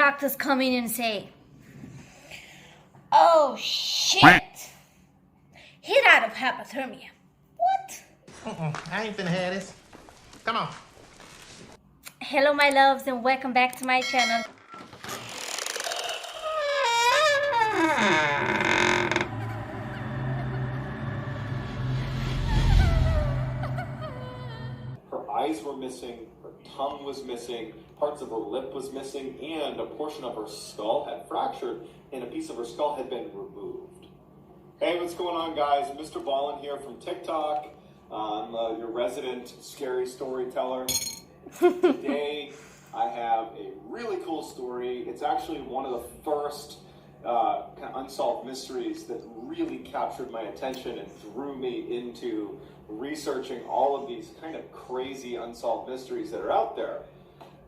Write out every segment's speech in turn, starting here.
doctors come in and say, "Oh shit, he died of hypothermia." What? I ain't finna have this. Come on. Hello my loves and welcome back to my channel. Her eyes were missing, her tongue was missing, parts of her lip was missing, and a portion of her skull had fractured and a piece of her skull had been removed. Hey, what's going on, guys? MrBallen here from TikTok. I'm your resident scary storyteller. Today, I have a really cool story. It's actually one of the first kind of unsolved mysteries that really captured my attention and drew me into researching all of these kind of crazy unsolved mysteries that are out there.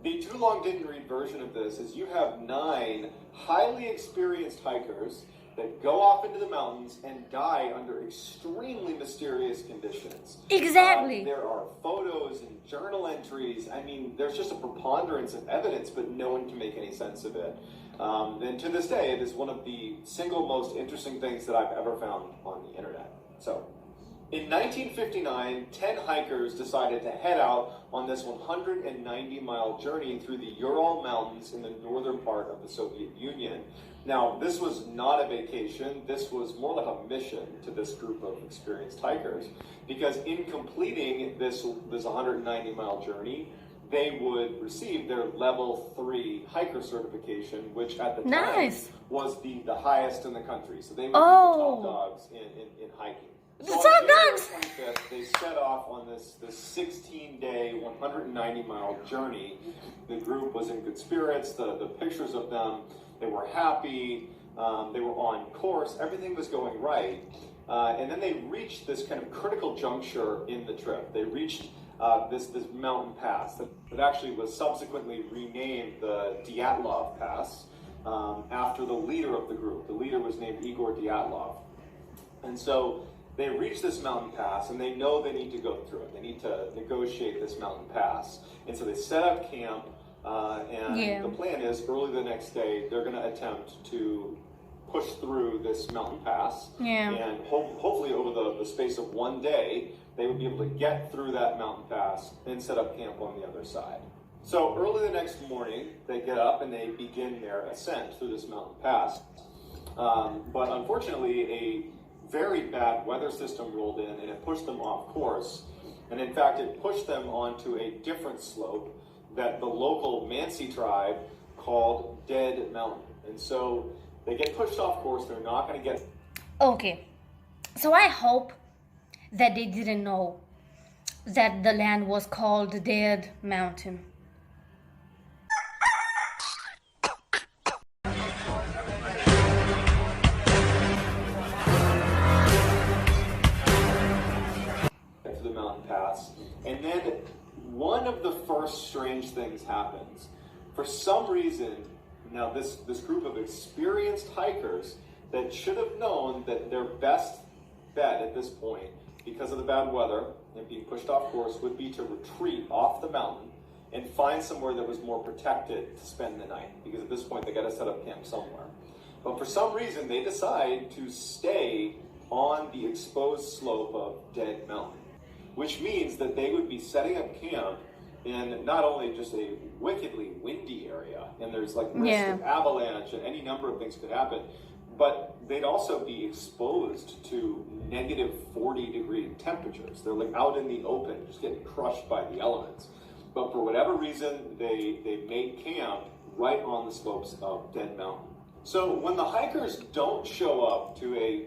The too long didn't read version of this is you have 9 highly experienced hikers that go off into the mountains and die under extremely mysterious conditions. Exactly. There are photos and journal entries. I mean, there's just a preponderance of evidence, but no one can make any sense of it. And to this day, it is one of the single most interesting things that I've ever found on the internet. So, in 1959, 10 hikers decided to head out on this 190-mile journey through the Ural Mountains in the northern part of the Soviet Union. Now, this was not a vacation. This was more like a mission to this group of experienced hikers, because in completing this 190-mile journey, they would receive their level 3 hiker certification, which at the time was the highest in the country. So they would be the top dogs in hiking. So on January 25th, they set off on this 16-day, 190-mile journey. The group was in good spirits. The pictures of them, they were happy. They were on course. Everything was going right. And then they reached this kind of critical juncture in the trip. They reached this mountain pass that actually was subsequently renamed the Dyatlov Pass after the leader of the group. The leader was named Igor Dyatlov. And so they reach this mountain pass, and they know they need to go through it. They need to negotiate this mountain pass. And so they set up camp, and the plan is early the next day, they're going to attempt to push through this mountain pass. And hopefully over the space of one day, they would be able to get through that mountain pass and set up camp on the other side. So early the next morning, they get up and they begin their ascent through this mountain pass. But unfortunately, a very bad weather system rolled in and it pushed them off course. And in fact, it pushed them onto a different slope that the local Mansi tribe called Dead Mountain. And so they get pushed off course. They're not going to get... Okay, so I hope that they didn't know that the land was called Dead Mountain. To the mountain pass, and then one of the first strange things happens. For some reason, now this group of experienced hikers that should have known that their best bet at this point, because of the bad weather and being pushed off course, would be to retreat off the mountain and find somewhere that was more protected to spend the night, because at this point they got to set up camp somewhere. But for some reason they decide to stay on the exposed slope of Dead Mountain, which means that they would be setting up camp in not only just a wickedly windy area, and there's like risk of avalanche and any number of things could happen, but they'd also be exposed to negative 40-degree temperatures. They're like out in the open, just getting crushed by the elements. But for whatever reason, they made camp right on the slopes of Dead Mountain. So when the hikers don't show up to a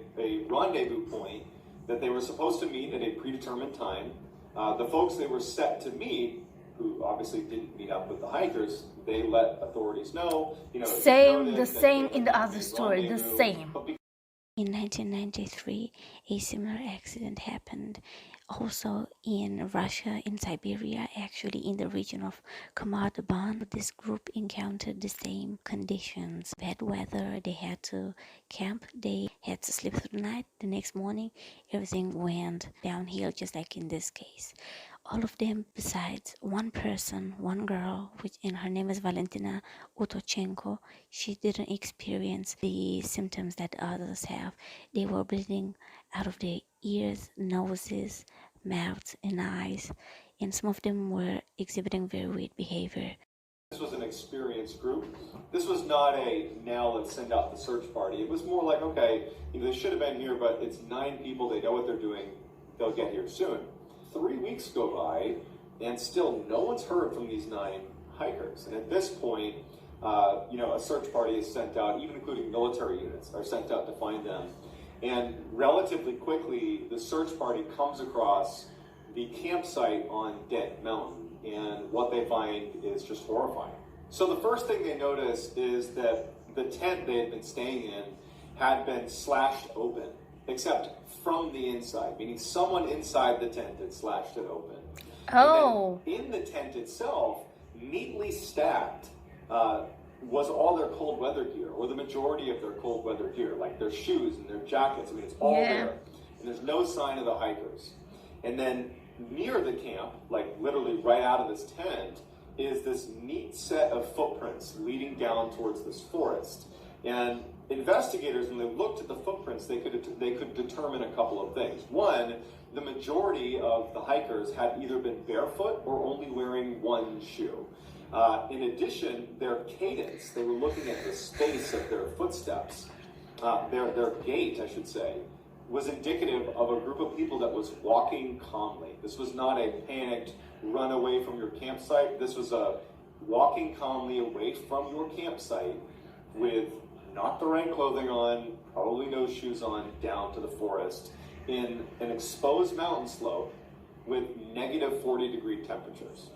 rendezvous point that they were supposed to meet at a predetermined time, the folks they were set to meet, who obviously didn't meet up with the hikers, they let authorities know. The same in the other story, the same. In 1993, a similar accident happened also in Russia, in Siberia, actually in the region of Kamardaban. This group encountered the same conditions. Bad weather, they had to camp, they had to sleep through the night. The next morning, everything went downhill, just like in this case. All of them besides one person, one girl, and her name is Valentina Utochenko. She didn't experience the symptoms that others have. They were bleeding out of their ears, noses, mouths, and eyes, and some of them were exhibiting very weird behavior. This was an experienced group. This was not a, now let's send out the search party. It was more like, okay, they should have been here, but it's 9 people, they know what they're doing, they'll get here soon. 3 weeks go by, and still no one's heard from these 9 hikers. And at this point, a search party is sent out, even including military units are sent out to find them. And relatively quickly, the search party comes across the campsite on Dead Mountain. And what they find is just horrifying. So the first thing they notice is that the tent they had been staying in had been slashed open, except from the inside, meaning someone inside the tent had slashed it open. Oh. And then in the tent itself, neatly stacked, was all their cold weather gear, or the majority of their cold weather gear, like their shoes and their jackets. I mean, it's all there. And there's no sign of the hikers. And then near the camp, like literally right out of this tent, is this neat set of footprints leading down towards this forest. And investigators, when they looked at the footprints, they could determine a couple of things. One, the majority of the hikers had either been barefoot or only wearing one shoe. In addition, their cadence, they were looking at the space of their footsteps, their gait, I should say, was indicative of a group of people that was walking calmly. This was not a panicked run away from your campsite. This was a walking calmly away from your campsite with not the right clothing on, probably no shoes on, down to the forest in an exposed mountain slope with negative 40-degree temperatures.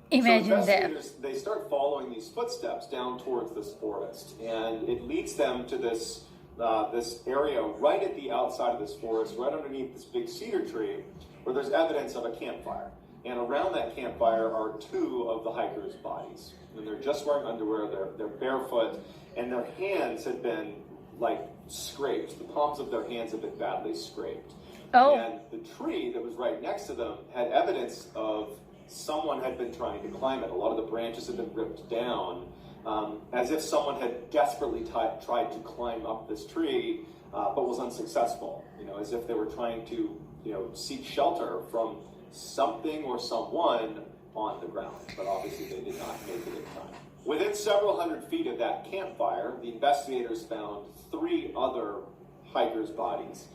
Imagine so that. They start following these footsteps down towards this forest, and it leads them to this area right at the outside of this forest, right underneath this big cedar tree, where there's evidence of a campfire. And around that campfire are 2 of the hikers' bodies. And they're just wearing underwear, they're barefoot, and their hands had been, like, scraped. The palms of their hands had been badly scraped. Oh. And the tree that was right next to them had evidence of someone had been trying to climb it. A lot of the branches had been ripped down, as if someone had desperately tried to climb up this tree, but was unsuccessful. As if they were trying to, seek shelter from something or someone on the ground. But obviously they did not make it in time. Within several hundred feet of that campfire, the investigators found 3 other hikers' bodies.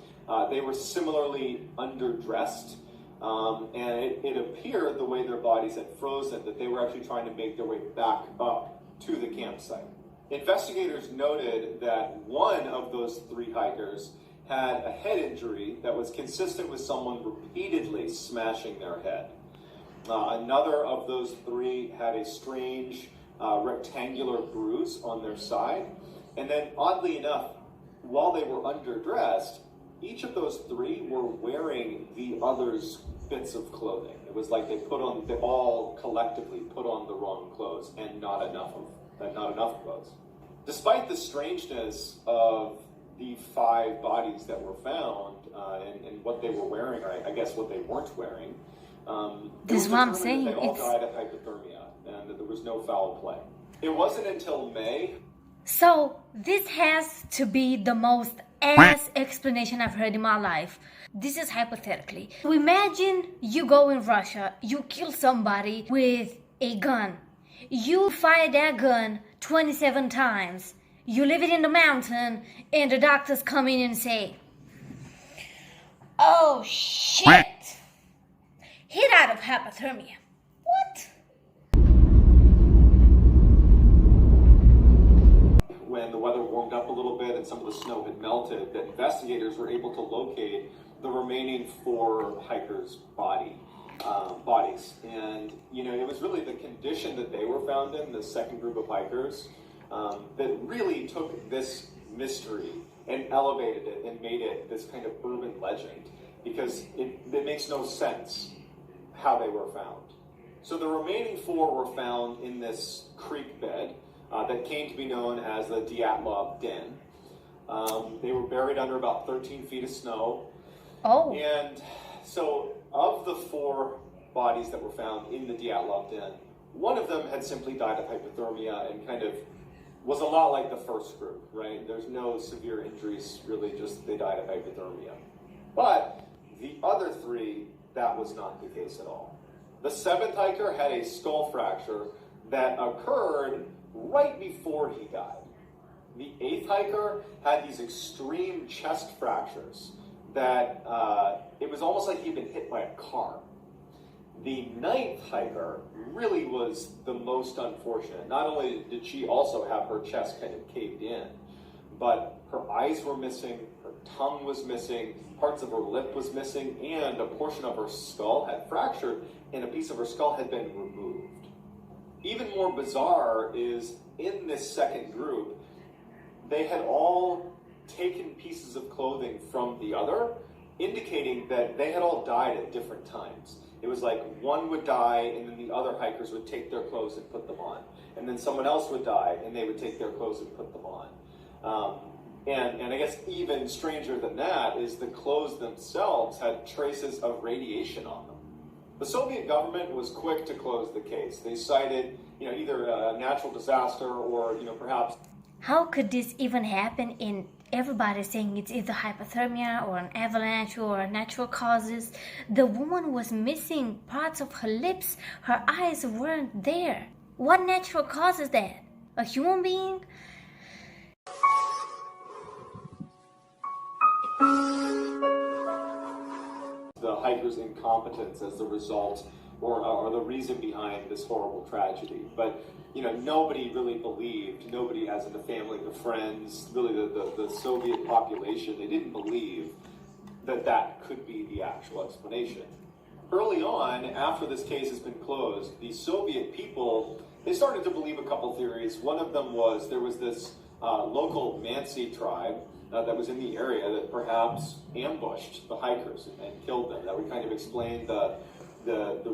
They were similarly underdressed, and it appeared the way their bodies had frozen that they were actually trying to make their way back up to the campsite. Investigators noted that one of those 3 hikers had a head injury that was consistent with someone repeatedly smashing their head. Another of those 3 had a strange rectangular bruise on their side. And then, oddly enough, while they were underdressed, each of those 3 were wearing the other's bits of clothing. It was like they all collectively put on the wrong clothes and not enough clothes. Despite the strangeness of the 5 bodies that were found and what they were wearing, or I guess what they weren't wearing, this is what I'm saying. they all died of hypothermia and that there was no foul play. It wasn't until May. So this has to be the most ass explanation I've heard in my life. This is hypothetically. So imagine you go in Russia, you kill somebody with a gun. You fire that gun 27 times. You leave it in the mountain, and the doctors come in and say, "Oh shit! He died of hypothermia." What? When the weather warmed up a little bit and some of the snow had melted, that investigators were able to locate the remaining 4 hikers' bodies. And, it was really the condition that they were found in, the second group of hikers, that really took this mystery and elevated it and made it this kind of urban legend, because it makes no sense how they were found. So the remaining 4 were found in this creek bed that came to be known as the Dyatlov Den. They were buried under about 13 feet of snow. Oh. And so of the 4 bodies that were found in the Dyatlov den. One of them had simply died of hypothermia and kind of was a lot like the first group, right? There's no severe injuries, really, just they died of hypothermia. But the other three, that was not the case at all. The seventh hiker had a skull fracture that occurred right before he died. The eighth hiker had these extreme chest fractures that it was almost like he'd been hit by a car. The ninth hiker really was the most unfortunate. Not only did she also have her chest kind of caved in, but her eyes were missing, her tongue was missing, parts of her lip was missing, and a portion of her skull had fractured, and a piece of her skull had been removed. Even more bizarre is, in this second group, they had all taken pieces of clothing from the other, indicating that they had all died at different times. It was like one would die, and then the other hikers would take their clothes and put them on. And then someone else would die, and they would take their clothes and put them on. And I guess even stranger than that is the clothes themselves had traces of radiation on them. The Soviet government was quick to close the case. They cited, either a natural disaster or, perhaps... How could this even happen in everybody saying it's either hypothermia or an avalanche or natural causes? The woman was missing parts of her lips. Her eyes weren't there. What natural causes that? A human being? The hiker's incompetence as the result or the reason behind this horrible tragedy. But, nobody really believed, nobody as in the family, the friends, really the Soviet population, they didn't believe that that could be the actual explanation. Early on, after this case has been closed, the Soviet people, they started to believe a couple theories. One of them was there was this local Mansi tribe that was in the area that perhaps ambushed the hikers and killed them. That would kind of explain the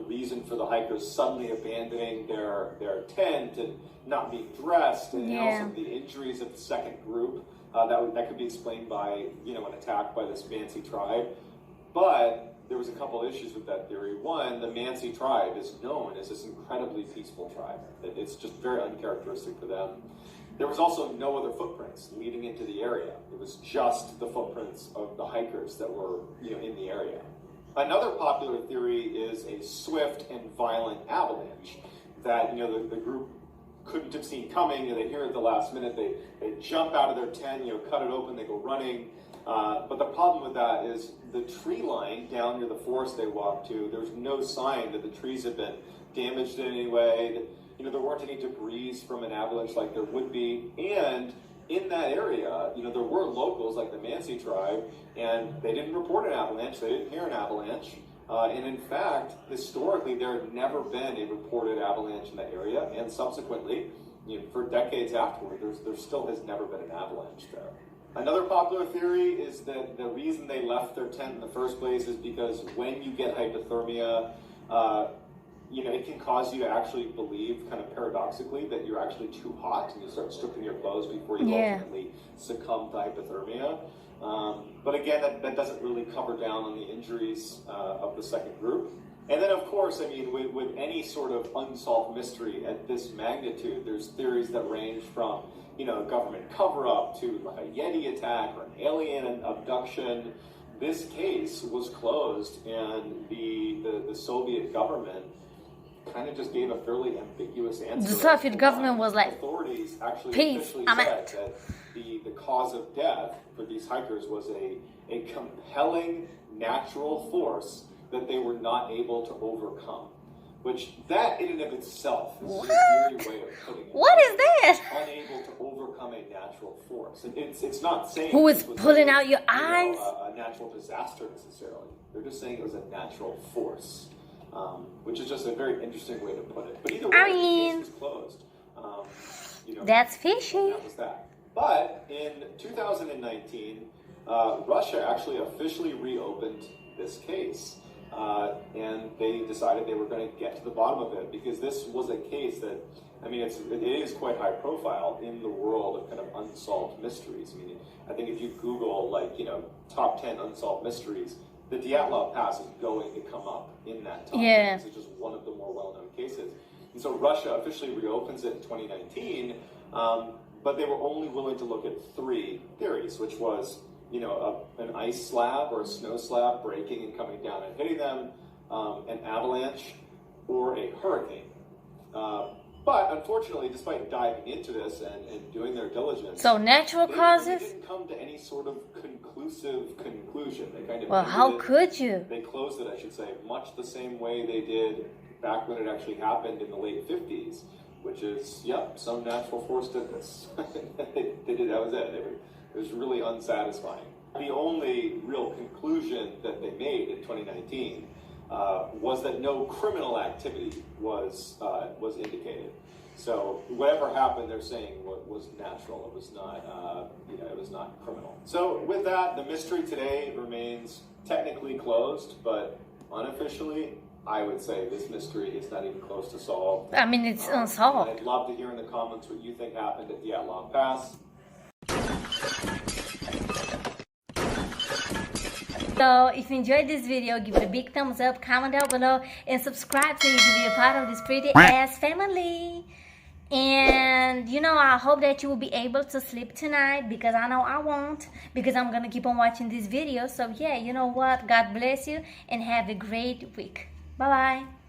reason for the hikers suddenly abandoning their tent and not being dressed, and also the injuries of the second group. That could be explained by an attack by this Mansi tribe. But there was a couple issues with that theory. One, the Mansi tribe is known as this incredibly peaceful tribe. It's just very uncharacteristic for them. There was also no other footprints leading into the area. It was just the footprints of the hikers that were in the area. Another popular theory is a swift and violent avalanche that the group couldn't have seen coming. They hear it at the last minute. They jump out of their tent, cut it open, they go running. But the problem with that is the tree line down near the forest they walked to, there's no sign that the trees have been damaged in any way. There weren't any debris from an avalanche like there would be. And in that area, there were locals like the Mansi tribe, and they didn't report an avalanche. They didn't hear an avalanche. And in fact, historically, there had never been a reported avalanche in that area. And subsequently, for decades afterward, there still has never been an avalanche there. Another popular theory is that the reason they left their tent in the first place is because when you get hypothermia, it can cause you to actually believe, kind of paradoxically, that you're actually too hot and you start stripping your clothes before you ultimately succumb to hypothermia. But again, that doesn't really cover down on the injuries of the second group. And then, of course, with any sort of unsolved mystery at this magnitude, there's theories that range from, a government cover-up to like a Yeti attack or an alien abduction. This case was closed, and the Soviet government kind of just gave a fairly ambiguous answer. The Soviet government was like, authorities actually peace, officially I'm said out. that the cause of death for these hikers was a compelling natural force that they were not able to overcome. Which that in and of itself is a very way of putting it. What is that? Unable to overcome a natural force. It's not saying Who is this was pulling out your eyes? a natural disaster necessarily. They're just saying it was a natural force. Which is just a very interesting way to put it. But either way, the case was closed. That's fishy. That was that. But in 2019, Russia actually officially reopened this case. And they decided they were going to get to the bottom of it, because this was a case that, it is quite high profile in the world of kind of unsolved mysteries. I think if you Google, top 10 unsolved mysteries, the Dyatlov Pass is going to come up in that time. Yeah. This is just one of the more well-known cases. And so Russia officially reopens it in 2019, but they were only willing to look at 3 theories, which was, an ice slab or a snow slab breaking and coming down and hitting them, an avalanche, or a hurricane. But unfortunately, despite diving into this and doing their diligence, So natural they causes? didn't come to any sort of conclusive conclusion. They kind of Well, how could you? They closed it, I should say, much the same way they did back when it actually happened in the late 50s, which is, some natural force did this. they did, that was it. It was really unsatisfying. The only real conclusion that they made in 2019 was that no criminal activity was indicated. So whatever happened, they're saying was natural. It was not, it was not criminal. So with that, the mystery today remains technically closed, but unofficially, I would say this mystery is not even close to solved. I mean, it's unsolved. I'd love to hear in the comments what you think happened at Dyatlov Pass. So if you enjoyed this video, give it a big thumbs up, comment down below, and subscribe so you can be a part of this pretty ass family. And I hope that you will be able to sleep tonight, because I know I won't, because I'm gonna keep on watching this video. So yeah, you know what, God bless you and have a great week. Bye bye.